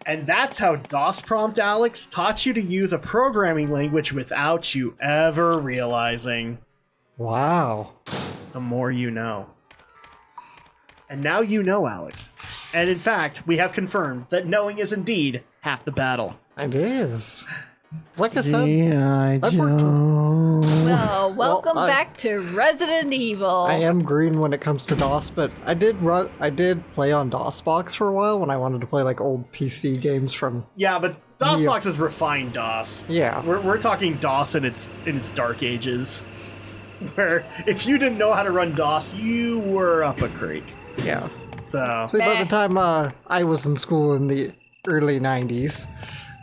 And that's how DOS Prompt Alex taught you to use a programming language without you ever realizing. Wow. The more you know. And now you know, Alex. And in fact, we have confirmed that knowing is indeed half the battle. It is. Like I said, Well, welcome back to Resident Evil. I am green when it comes to DOS, but I did play on DOSBox for a while when I wanted to play like old PC games from. Yeah, but DOSBox is refined DOS. Yeah, we're talking DOS in its dark ages, where if you didn't know how to run DOS, you were up a creek. Yes. So see, by the time I was in school in the early '90s.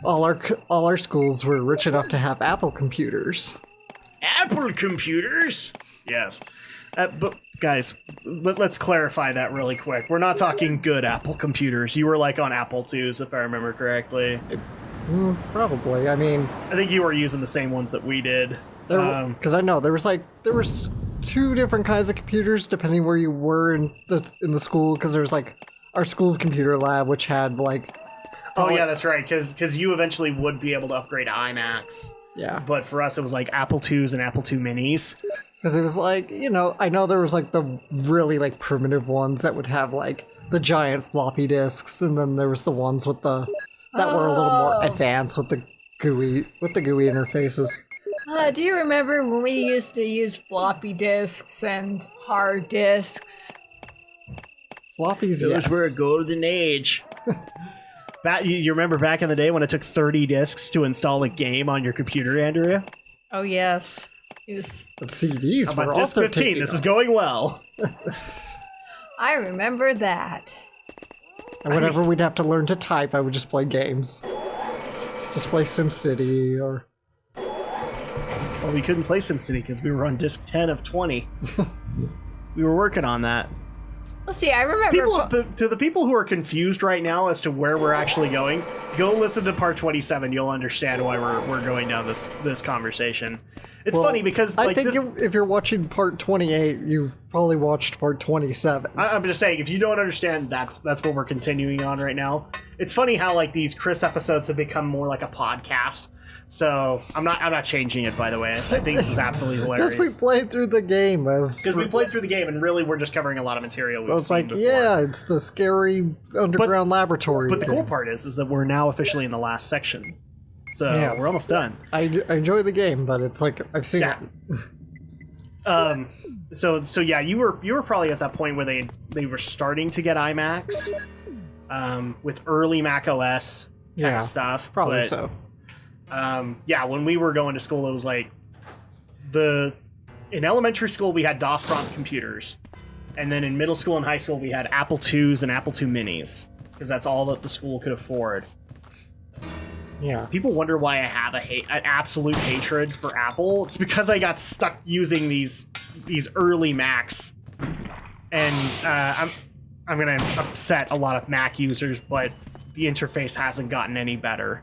All our schools were rich enough to have Apple computers. Apple computers? Yes. But guys, let's clarify that really quick. We're not talking good Apple computers. You were like on Apple IIs, if I remember correctly. Probably. I mean, I think you were using the same ones that we did. Because I know there was two different kinds of computers depending where you were in the school. Because there's like our school's computer lab, which had like. Oh yeah, that's right. Because you eventually would be able to upgrade to iMacs. Yeah. But for us, it was like Apple IIs and Apple II Minis. Because it was like, I know there was like the really like primitive ones that would have like the giant floppy disks, and then there was the ones with that were a little more advanced with the GUI interfaces. Do you remember when we used to use floppy disks and hard disks? Floppies, Those were a golden age. You remember back in the day when it took 30 discs to install a game on your computer, Andrea? Oh, yes. But CDs were disc also 15, this is going well. I remember that. And whenever we'd have to learn to type, I would just play games. Just play SimCity or... Well, we couldn't play SimCity because we were on disc 10 of 20. We were working on that. Well, see, I remember... To the people who are confused right now as to where we're actually going, go listen to part 27. You'll understand why we're going down this conversation. It's funny because... I think if you're watching part 28, you probably watched part 27. I'm just saying, if you don't understand, that's what we're continuing on right now. It's funny how like these Chris episodes have become more like a podcast. So I'm not changing it, by the way. I think this is absolutely hilarious. Because we played through the game. Because we played through the game, and really we're just covering a lot of material. So it's like, yeah, it's the scary underground laboratory. But the cool part is that we're now officially in the last section. So we're almost done. I enjoy the game, but it's like I've seen it. So yeah, you were probably at that point where they were starting to get iMacs, with early Mac OS kind of stuff. Probably so. Yeah, when we were going to school, it was like in elementary school we had DOS prompt computers, and then in middle school and high school we had Apple IIs and Apple II Minis because that's all that the school could afford. Yeah. People wonder why I have an absolute hatred for Apple. It's because I got stuck using these early Macs, and I'm gonna upset a lot of Mac users, but the interface hasn't gotten any better.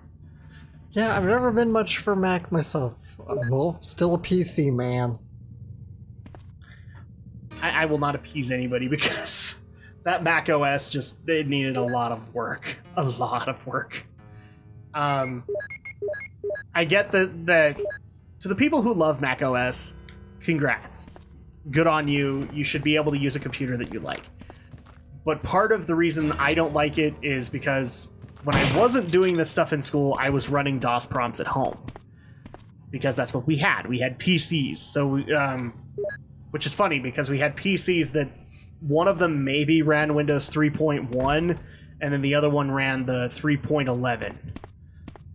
Yeah, I've never been much for Mac myself. Well, still a PC man. I will not appease anybody because that Mac OS it needed a lot of work. A lot of work. I get that to the people who love Mac OS, congrats. Good on you. You should be able to use a computer that you like. But part of the reason I don't like it is because when I wasn't doing this stuff in school, I was running DOS prompts at home. Because that's what we had. We had PCs. So, which is funny because we had PCs that one of them maybe ran Windows 3.1, and then the other one ran the 3.11.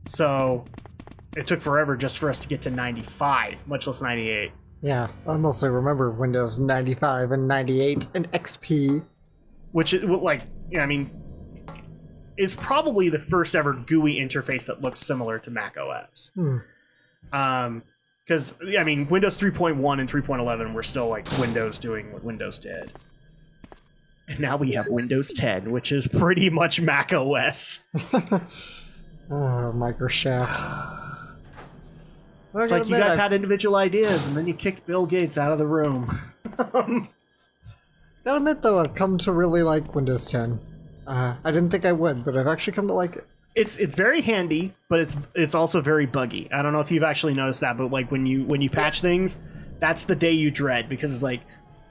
So it took forever just for us to get to 95, much less 98. Yeah, I mostly remember Windows 95 and 98 and XP. Which, is probably the first ever GUI interface that looks similar to Mac OS. Because, Windows 3.1 and 3.11 were still like Windows doing what Windows did. And now we have Windows 10, which is pretty much Mac OS. Microsoft. It's like you guys had individual ideas, and then you kicked Bill Gates out of the room. Gotta admit, though, I've come to really like Windows 10. I didn't think I would, but I've actually come to like it. It's very handy, but it's also very buggy. I don't know if you've actually noticed that, but like when you patch things, that's the day you dread because it's like,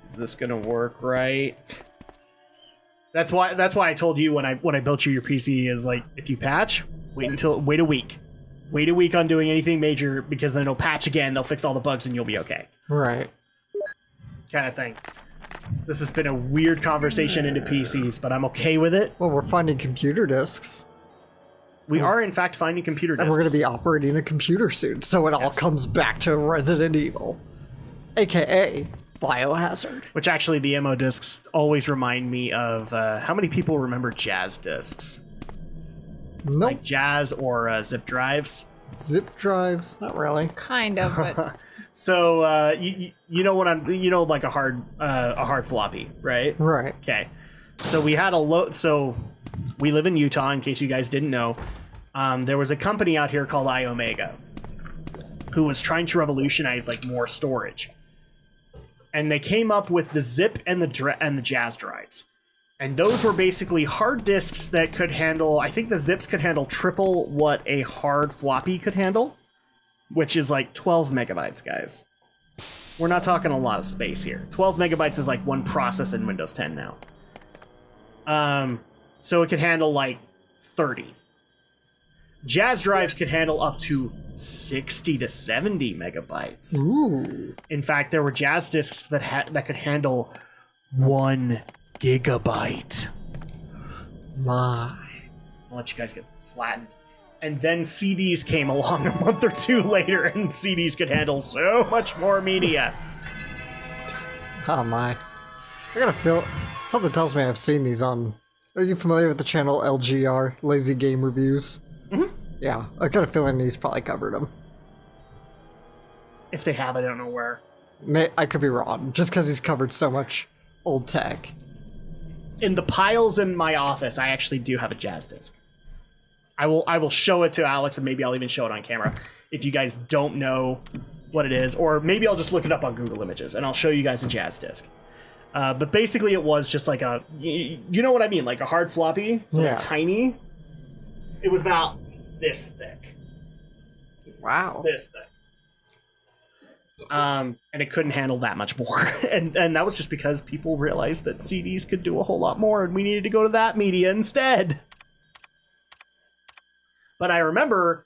is this gonna work right? That's why I told you when I built you your PC is like, if you patch, wait a week. Wait a week on doing anything major because then it'll patch again, they'll fix all the bugs and you'll be okay. Right. Kind of thing. This has been a weird conversation into PCs, but I'm okay with it. Well, we're finding computer disks. We are, in fact, finding computer disks. And we're going to be operating a computer soon, so it all comes back to Resident Evil. AKA Biohazard. Which actually, the MO disks always remind me of, how many people remember jazz disks? Nope. Like jazz or zip drives? Zip drives? Not really. Kind of, but So, you know what like a hard floppy, right? Right. Okay. So we had so we live in Utah, in case you guys didn't know. There was a company out here called iOmega who was trying to revolutionize like more storage. And they came up with the zip and the jazz drives. And those were basically hard disks that could handle, I think the zips could handle triple what a hard floppy could handle, which is like 12 megabytes, guys. We're not talking a lot of space here. 12 megabytes is like one process in Windows 10 now. So it could handle like 30. Jazz drives could handle up to 60 to 70 megabytes. Ooh. In fact, there were jazz disks that could handle 1 gigabyte. My. I'll let you guys get flattened. And then CDs came along a month or two later, and CDs could handle so much more media. Oh my. I gotta feel... Something tells me I've seen these on... Are you familiar with the channel LGR, Lazy Game Reviews? Mm-hmm. Yeah, I got a feeling these probably covered them. If they have, I don't know where. I could be wrong, just because he's covered so much old tech. In the piles in my office, I actually do have a jazz disc. I will show it to Alex, and maybe I'll even show it on camera if you guys don't know what it is, or maybe I'll just look it up on Google Images and I'll show you guys a jazz disc. But basically, it was just like a, you know what I mean, like a hard floppy, so yeah. tiny. It was about this thick. Wow. This thick. And it couldn't handle that much more, and that was just because people realized that CDs could do a whole lot more, and we needed to go to that media instead. But I remember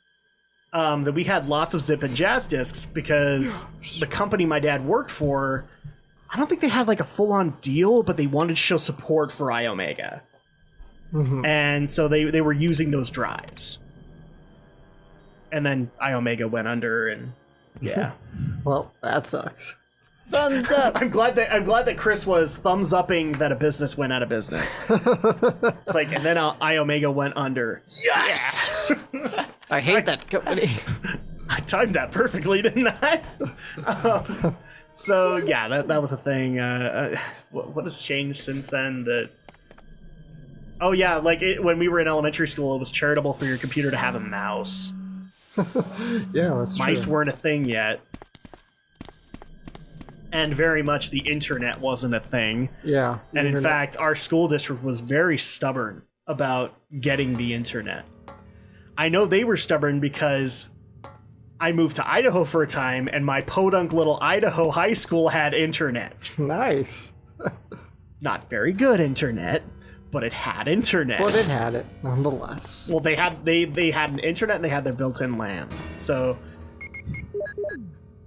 that we had lots of zip and jazz discs because the company my dad worked for, I don't think they had like a full-on deal, but they wanted to show support for iOmega. Mm-hmm. And so they were using those drives. And then iOmega went under, and yeah. Well, that sucks. thumbs up. I'm glad that Chris was thumbs upping that a business went out of business. It's like, and then iOmega went under. Yes. I hate that company. I timed that perfectly, didn't I? So yeah, that was a thing. What has changed since then? Oh yeah, like when we were in elementary school, it was charitable for your computer to have a mouse. Yeah, that's true. Mice weren't a thing yet. And very much the internet wasn't a thing. Yeah. And in fact, our school district was very stubborn about getting the internet. I know they were stubborn because I moved to Idaho for a time, and my podunk little Idaho high school had internet. Nice. Not very good internet, but it had internet. But it had it, nonetheless. Well, they had an internet, and they had their built-in LAN. So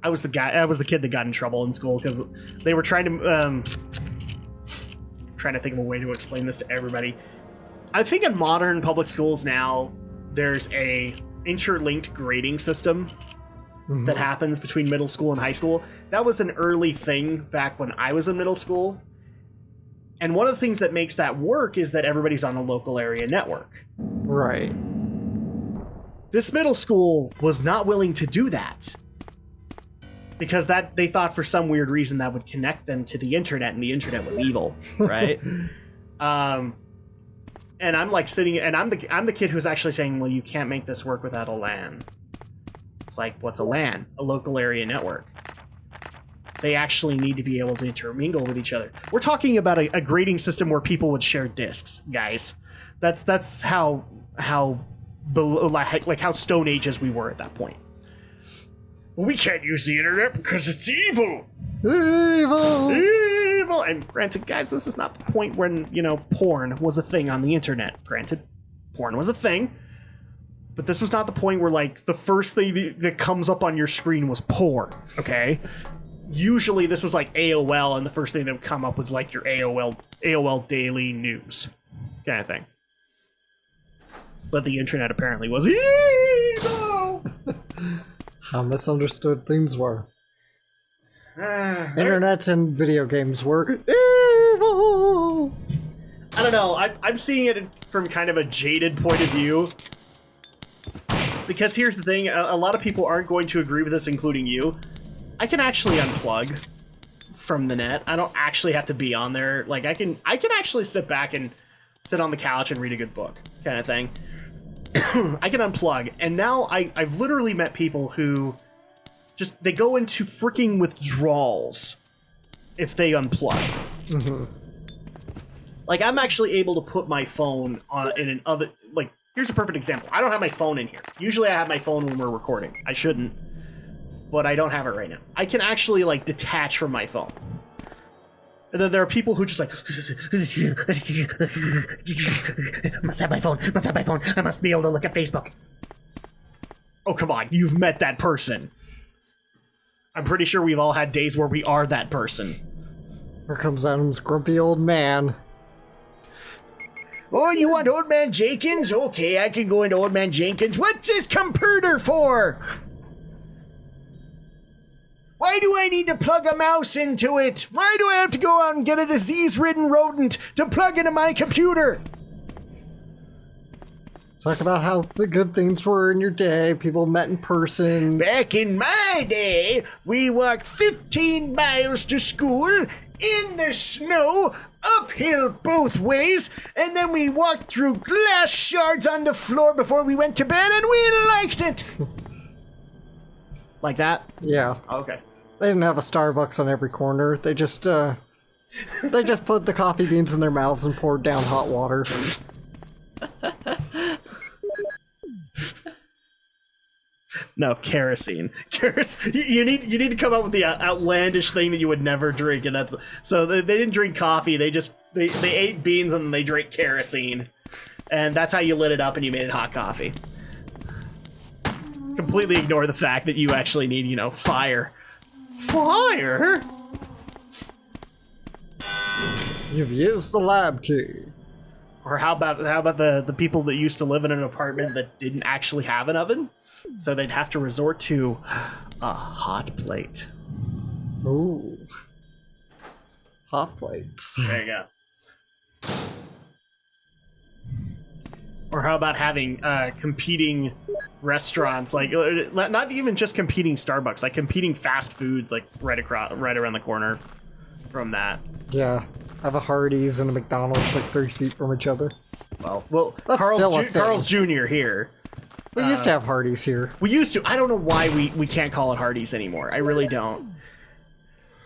I was the kid that got in trouble in school because they were trying to think of a way to explain this to everybody. I think in modern public schools now, there's a interlinked grading system that happens between middle school and high school. That was an early thing back when I was in middle school. And one of the things that makes that work is that everybody's on a local area network. Right. This middle school was not willing to do that because they thought for some weird reason that would connect them to the internet, and the internet was evil, right? And I'm like sitting, and I'm the kid who's actually saying, well, you can't make this work without a LAN. It's like, what's a LAN? A local area network. They actually need to be able to intermingle with each other. We're talking about a grading system where people would share disks, guys. That's how below, like how Stone Ages we were at that point. We can't use the internet because it's evil. Evil. And granted, guys, this is not the point when, porn was a thing on the internet. Granted, porn was a thing. But this was not the point where, like, the first thing that comes up on your screen was porn, okay? Usually this was like AOL, and the first thing that would come up was like your AOL Daily News kind of thing. But the internet apparently was evil! How misunderstood things were. Internet and video games were evil! I don't know, I'm seeing it from kind of a jaded point of view. Because here's the thing, a lot of people aren't going to agree with this, including you. I can actually unplug from the net. I don't actually have to be on there. Like, I can actually sit back and sit on the couch and read a good book, kind of thing. I can unplug, and now I've literally met people who they go into freaking withdrawals if they unplug. Mm-hmm. Like, I'm actually able to put my phone on in an other, like, here's a perfect example. I don't have my phone in here. Usually I have my phone when we're recording. I shouldn't, but I don't have it right now. I can actually, like, detach from my phone. And then there are people who just like, must have my phone, I must be able to look at Facebook. Oh, come on, you've met that person. I'm pretty sure we've all had days where we are that person. Here comes Adam's grumpy old man. Oh, you want Old Man Jenkins? Okay, I can go into Old Man Jenkins. What's this computer for? Why do I need to plug a mouse into it? Why do I have to go out and get a disease-ridden rodent to plug into my computer? Talk about how the good things were in your day, people met in person. Back in my day, we walked 15 miles to school in the snow, uphill both ways, and then we walked through glass shards on the floor before we went to bed, and we liked it. Like that? Yeah. Okay. They didn't have a Starbucks on every corner. They just put the coffee beans in their mouths and poured down hot water. No, kerosene. You need to come up with the outlandish thing that you would never drink, and that's so they didn't drink coffee. They ate beans and then they drank kerosene, and that's how you lit it up and you made it hot coffee. Completely ignore the fact that you actually need, fire. Fire? You've used the lab key. Or how about the people that used to live in an apartment that didn't actually have an oven? So they'd have to resort to a hot plate. Ooh. Hot plates. There you go. Or how about having competing restaurants, like not even just competing Starbucks, like competing fast foods, like right around the corner from that. Yeah, have a Hardee's and a McDonald's like 3 feet from each other. Well, That's still a thing. Carl's Jr. here. We used to have Hardee's here. We used to. I don't know why we can't call it Hardee's anymore. I really don't.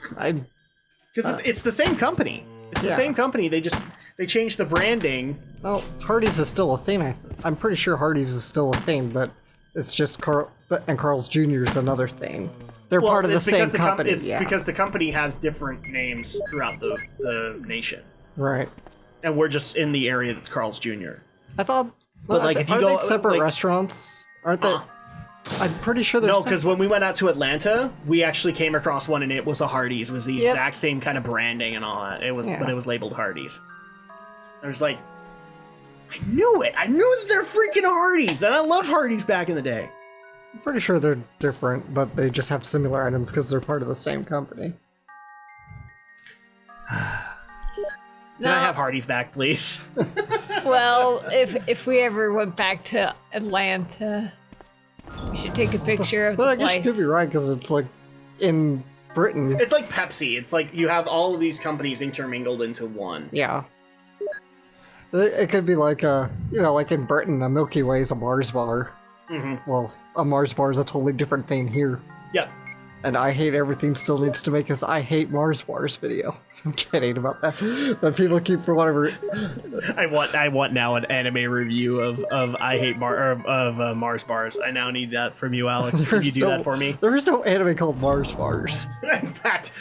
Because it's the same company. It's the same company. They changed the branding. Well, Hardee's is still a thing. I'm pretty sure Hardee's is still a thing, but it's just Carl's Jr. is another thing. They're part of the same company. It's because the company has different names throughout the nation. Right. And we're just in the area that's Carl's Jr. I thought... But like, if you go separate restaurants, aren't they? I'm pretty sure there's... No, because when we went out to Atlanta, we actually came across one, and it was a Hardee's. It was the exact same kind of branding and all that. But it was labeled Hardee's. I was like, I knew it. I knew that they're freaking Hardee's, and I loved Hardee's back in the day. I'm pretty sure they're different, but they just have similar items because they're part of the same company. Can I have Hardee's back, please? Well, if we ever went back to Atlanta, we should take a picture of but the I guess place. you could be right, because it's like in Britain. It's like Pepsi. It's like you have all of these companies intermingled into one. Yeah. It could be like like in Britain, a Milky Way is a Mars bar. Mm-hmm. Well, a Mars bar is a totally different thing here. Yep. And I Hate Everything still needs to make his I Hate Mars Bars video. I'm kidding about that. But people keep for whatever. I want now an anime review of I Hate Mars Bars. I now need that from you, Alex. Can you do that for me? There is no anime called Mars Bars. In fact,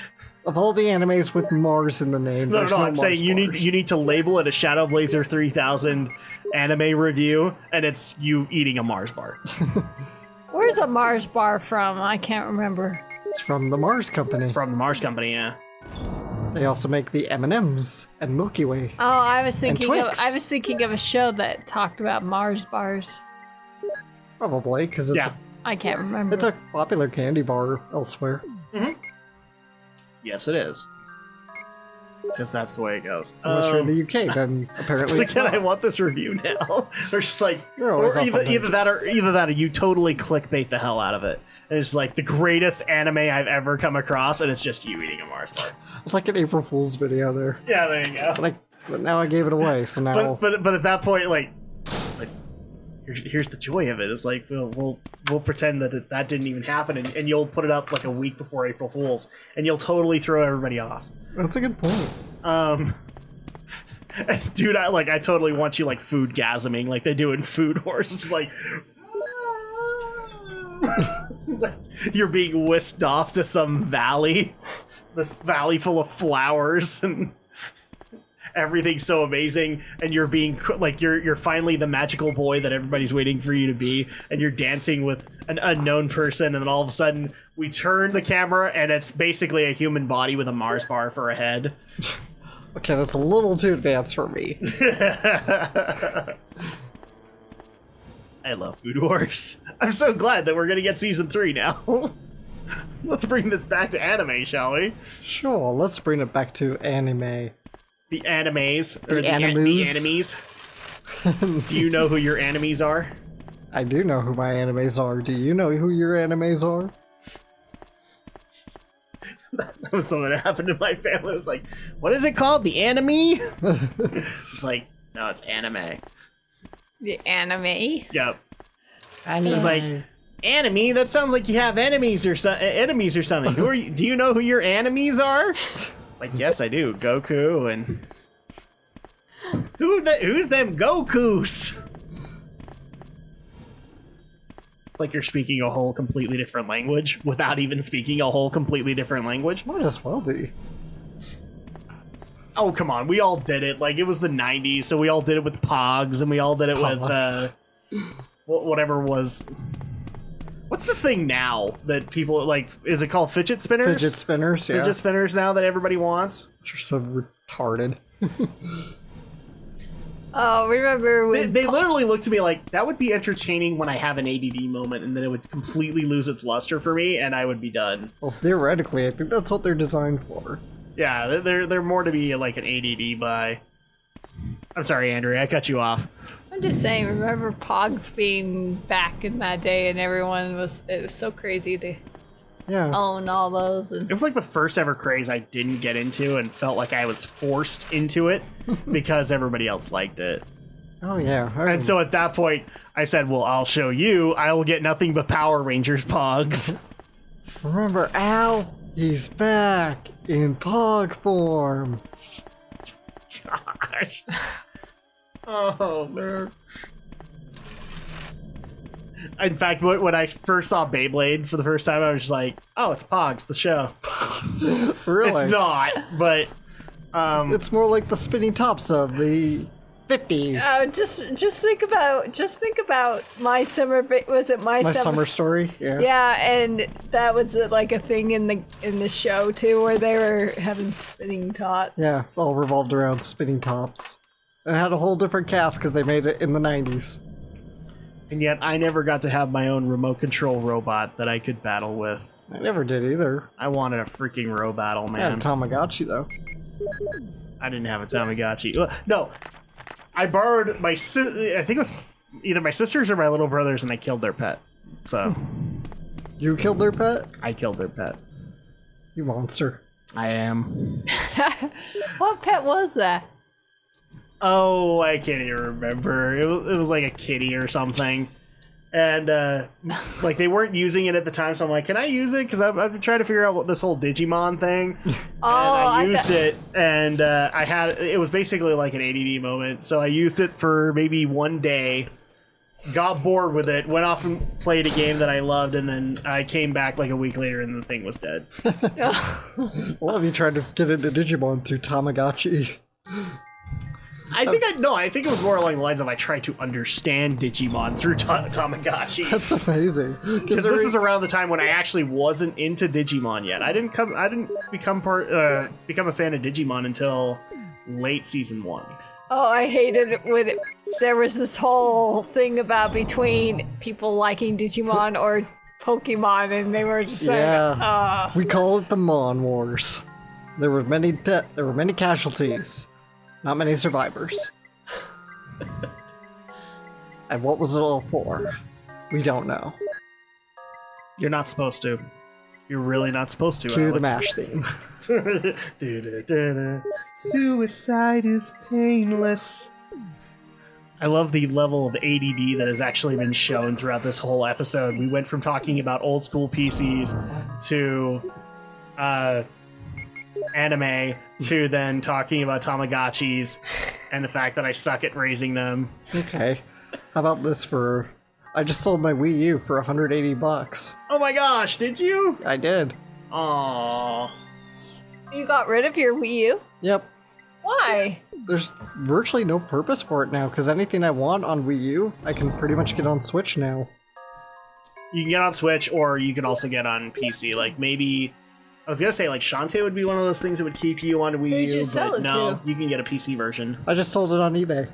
Of all the animes with Mars in the name, no, there's I'm Mars saying you Bars. need to label it a Shadow Blazer 3000 anime review, and it's you eating a Mars bar. Where's a Mars bar from? I can't remember. It's from the Mars Company. It's from the Mars Company, yeah. They also make the M&Ms and Milky Way. Oh, I was thinking Twix. of a show that talked about Mars bars. Probably, because it's, Yeah. I can't remember. it's a popular candy bar elsewhere. Yes, it is. Because that's the way it goes. Unless you're in the UK, then apparently it's Again, I not. want this review now. We're just like, You're always or up on either that or you totally clickbait the hell out of it. And it's like the greatest anime I've ever come across, and it's just you eating a Mars bar. It's like an April Fool's video there. Yeah, there you go. But now I gave it away, so now... But at that point, like here's the joy of it. It's like we'll pretend that that didn't even happen, and you'll put it up like a week before April Fool's, and you'll totally throw everybody off. That's a good point. Dude, I totally want you like food gasming like they do in Food Wars. It's like you're being whisked off to some valley, this valley full of flowers and everything's so amazing, and you're being like you're finally the magical boy that everybody's waiting for you to be, and you're dancing with an unknown person, and then all of a sudden we turn the camera and it's basically a human body with a Mars bar for a head. Okay, that's a little too advanced for me. I love Food Wars. I'm so glad that we're gonna get season 3 now. Let's bring this back to anime, shall we? Sure, let's bring it back to anime. The animes. Or The enemies. Do you know who your enemies are? I do know who my animes are. Do you know who your animes are? That was something that happened in my family. It was like, what is it called? The anime? It's like, no, it's anime. The anime. Yep. Anime. It was like, anime? That sounds like you have enemies or something. Who are you? Do you know who your enemies are? Like, yes, I do. Goku and who's them Gokus? It's like you're speaking a whole completely different language without even speaking a whole completely different language. Might as well be. Oh, come on. We all did it. Like, it was the 90s, so we all did it with Pogs, and we all did it Pogs. with whatever was... What's the thing now that people, like, is it called fidget spinners? Fidget spinners, yeah. Fidget spinners now that everybody wants? Which are so retarded. Oh, remember when They literally look to me like, that would be entertaining when I have an ADD moment, and then it would completely lose its luster for me, and I would be done. Well, theoretically, I think that's what they're designed for. Yeah, they're more to be like an ADD by... I'm sorry, Andrea, I cut you off. I'm just saying, remember Pogs being back in that day, and it was so crazy to Yeah. own all those. And It was like the first ever craze I didn't get into and felt like I was forced into it because everybody else liked it. Oh, yeah. And so at that point, I said, well, I'll show you. I will get nothing but Power Rangers Pogs. Remember Al? He's back in Pog form. Gosh. Oh, man. In fact, when I first saw Beyblade for the first time, I was just like, oh, it's Pogs, the show. Really? It's not, but... It's more like the spinning tops of the 50s. just think about my summer. Was it my My summer story? Yeah. Yeah, and that was like a thing in the show too, where they were having spinning tots. Yeah, it all revolved around spinning tops. And it had a whole different cast because they made it in the 90s. And yet, I never got to have my own remote control robot that I could battle with. I never did either. I wanted a freaking robottle, I had a man. Tamagotchi, though. I didn't have a Tamagotchi. No, I borrowed I think it was either my sister's or my little brother's, and I killed their pet. So, You killed their pet? I killed their pet. You monster. I am. What pet was that? Oh, I can't even remember. It was like a kitty or something. And like they weren't using it at the time, so I'm like, can I use it? Because I've been trying to figure out what this whole Digimon thing. And I used it, and it was basically like an ADD moment. So I used it for maybe one day, got bored with it, went off and played a game that I loved, and then I came back like a week later and the thing was dead. Well, you tried to get into Digimon through Tamagotchi. I think it was more along the lines of I tried to understand Digimon through Tamagotchi. That's amazing. Because this was around the time when I actually wasn't into Digimon yet. I didn't become a fan of Digimon until late season 1. Oh, I hated it when there was this whole thing about between people liking Digimon or Pokemon, and they were just saying, we call it the Mon Wars. There were many casualties. Not many survivors. And what was it all for? We don't know. You're not supposed to. You're really not supposed to. Cue the MASH theme. Suicide is painless. I love the level of ADD that has actually been shown throughout this whole episode. We went from talking about old school PCs to anime to then talking about Tamagotchis and the fact that I suck at raising them. Okay. How about this for... I just sold my Wii U for $180. Oh my gosh, did you? I did. Aww. You got rid of your Wii U? Yep. Why? There's virtually no purpose for it now, because anything I want on Wii U, I can pretty much get on Switch now. You can get on Switch, or you can also get on PC. Like, maybe... I was gonna say, like, Shantae would be one of those things that would keep you on Wii U, but no, you can get a PC version. I just sold it on eBay.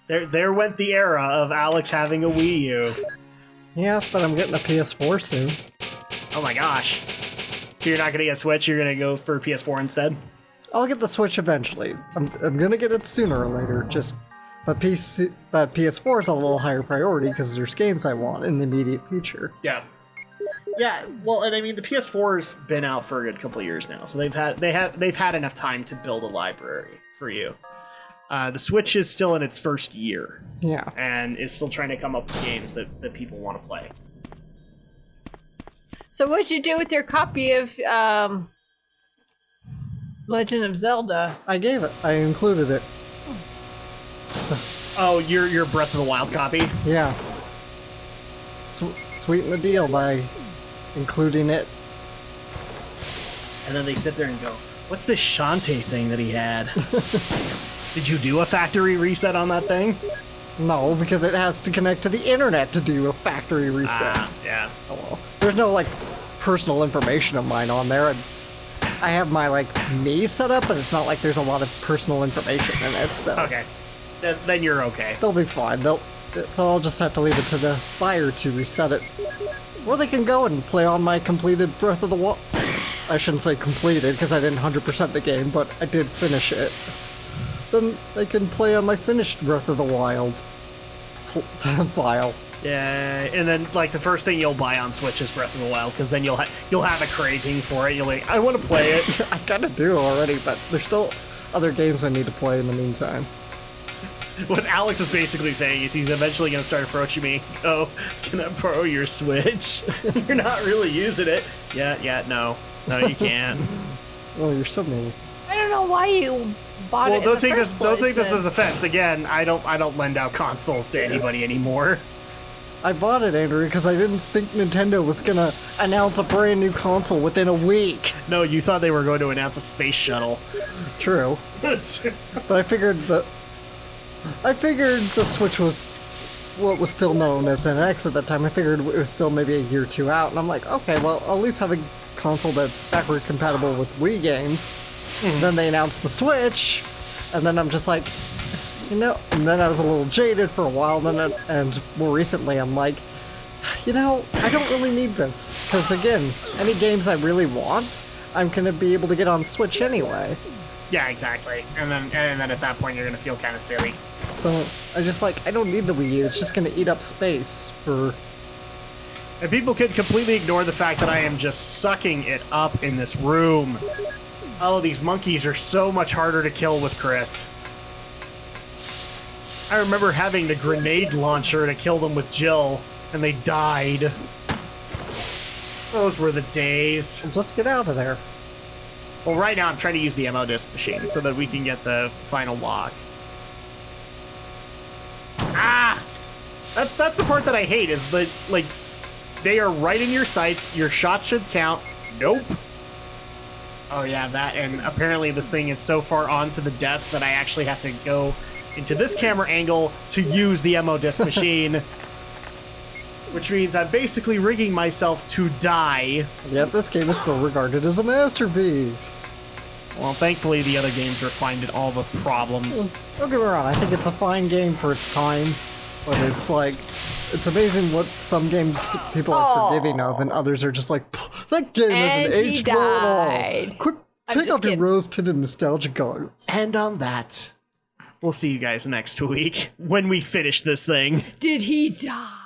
There went the era of Alex having a Wii U. Yeah, but I'm getting a PS4 soon. Oh my gosh. So you're not gonna get Switch, you're gonna go for PS4 instead? I'll get the Switch eventually. I'm gonna get it sooner or later, but PS4 is a little higher priority because there's games I want in the immediate future. Yeah. Yeah, well, and I mean the PS4's been out for a good couple of years now, so they've had enough time to build a library for you. The Switch is still in its first year. Yeah. And is still trying to come up with games that people want to play. So what'd you do with your copy of Legend of Zelda? I gave it. I included it. Oh, your Breath of the Wild copy? Yeah. Sweeten the deal by including it. And then they sit there and go, what's this Shantae thing that he had? Did you do a factory reset on that thing? No, because it has to connect to the internet to do a factory reset. Yeah. Oh, well. There's no, like, personal information of mine on there. I have my, like, me set up, but it's not like there's a lot of personal information in it, so... Okay. Then you're okay. They'll be fine. So I'll just have to leave it to the buyer to reset it. Or they can go and play on my completed Breath of the Wild. I shouldn't say completed, because I didn't 100% the game, but I did finish it. Then they can play on my finished Breath of the Wild file. Yeah, and then like the first thing you'll buy on Switch is Breath of the Wild, because then you'll have a craving for it. You're like, I want to play it. I kind of do already, but there's still other games I need to play in the meantime. What Alex is basically saying is he's eventually going to start approaching me. Go, can I borrow your Switch? You're not really using it. Yeah, no, you can't. Oh, you're so mean. I don't know why you bought it. Well, don't take this as offense. Again, I don't lend out consoles to anybody anymore. I bought it, Andrew, because I didn't think Nintendo was gonna announce a brand new console within a week. No, you thought they were going to announce a space shuttle. True. But I figured the Switch was what was still known as an X at that time. I figured it was still maybe a year or two out, and I'm like, okay, well, I'll at least have a console that's backward compatible with Wii games. And then they announced the Switch, and then I'm just like, and then I was a little jaded for a while, and more recently I'm like, I don't really need this, because again, any games I really want, I'm gonna be able to get on Switch anyway. Yeah, exactly. And then at that point you're gonna feel kind of silly. So I just I don't need the Wii U. It's just gonna eat up space for. And people can completely ignore the fact that I am just sucking it up in this room. Oh, these monkeys are so much harder to kill with Chris. I remember having the grenade launcher to kill them with Jill, and they died. Those were the days. Just get out of there. Well, right now I'm trying to use the ammo disc machine so that we can get the final lock. Ah! That's the part that I hate, is that, like, they are right in your sights, your shots should count. Nope. Oh yeah, that, and apparently this thing is so far onto the desk that I actually have to go into this camera angle to use the ammo disc machine. Which means I'm basically rigging myself to die. Yet this game is still regarded as a masterpiece. Well, thankfully the other games refined all the problems. Don't get me wrong, I think it's a fine game for its time, but it's like, it's amazing what some games people are forgiving of, and others are just like, that game And isn't he aged well at all. died. Quit, I'm take just off your kidding. rose-tinted nostalgia goggles. And on that, we'll see you guys next week when we finish this thing. Did he die?